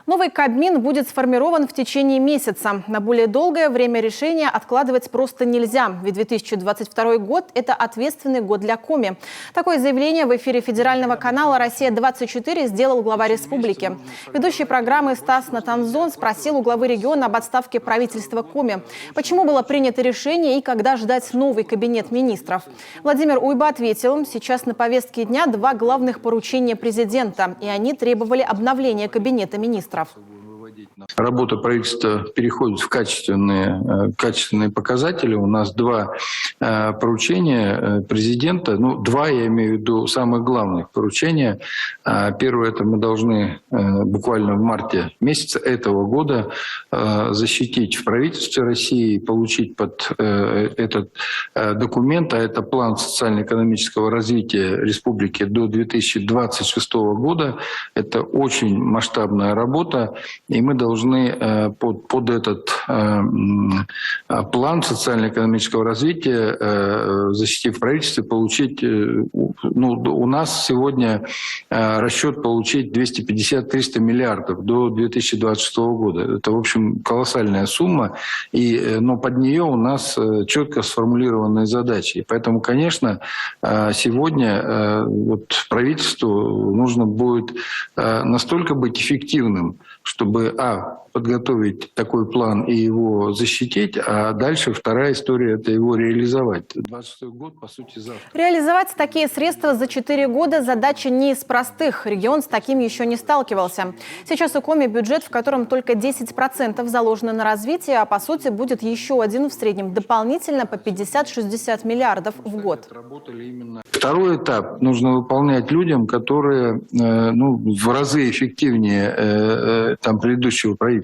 Новый Кабмин будет сформирован в течение месяца. На более долгое время решения откладывать просто нельзя, ведь 2022 год – это ответственный год для Коми. Такое заявление в эфире федерального канала «Россия-24» сделал глава республики. Ведущий программы Стас Натанзон спросил у главы региона об отставке правительства Коми. Почему было принято решение и когда ждать новый кабинет министров? Владимир Уйба ответил, сейчас на повестке дня два главных поручения президента, и они требовали обновления кабинета министров. Работа правительства переходит в качественные показатели. У нас два поручения президента, два, я имею в виду, самых главных поручения. Первое, это мы должны буквально в марте месяца этого года защитить в правительстве России, получить под этот документ, а это план социально-экономического развития республики до 2026 года. Это очень масштабная работа, и мы должны под этот план социально-экономического развития, защитив правительство, получить, у нас сегодня расчет получить 250-300 миллиардов до 2026 года. Это, в общем, колоссальная сумма, но под нее у нас четко сформулированные задачи. Поэтому, конечно, сегодня правительству нужно будет настолько быть эффективным, чтобы подготовить такой план и его защитить, а дальше вторая история – это его реализовать. 26 год, по сути, завтра. Реализовать такие средства за 4 года задача не из простых. Регион с таким еще не сталкивался. Сейчас у Коми бюджет, в котором только 10% заложено на развитие, а по сути будет еще один в среднем дополнительно по 50-60 миллиардов в год. Второй этап нужно выполнять людям, которые в разы эффективнее предыдущего правительства.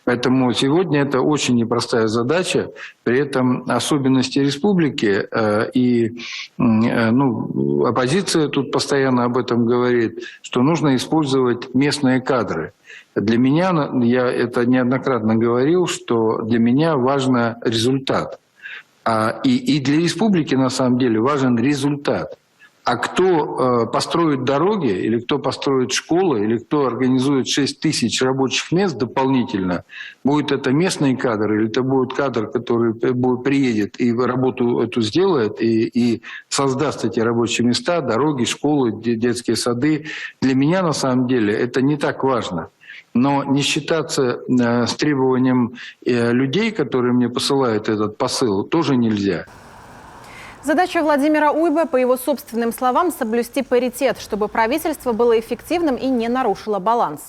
Поэтому сегодня это очень непростая задача. При этом особенности республики оппозиция тут постоянно об этом говорит, что нужно использовать местные кадры. Для меня, я это неоднократно говорил, что для меня важен результат. И для республики на самом деле важен результат. А кто построит дороги, или кто построит школы, или кто организует 6 тысяч рабочих мест дополнительно, будет это местный кадр, или это будет кадр, который приедет и работу эту сделает, и создаст эти рабочие места, дороги, школы, детские сады. Для меня на самом деле это не так важно. Но не считаться с требованием людей, которые мне посылают этот посыл, тоже нельзя. Задача Владимира Уйба, по его собственным словам, соблюсти паритет, чтобы правительство было эффективным и не нарушило баланс.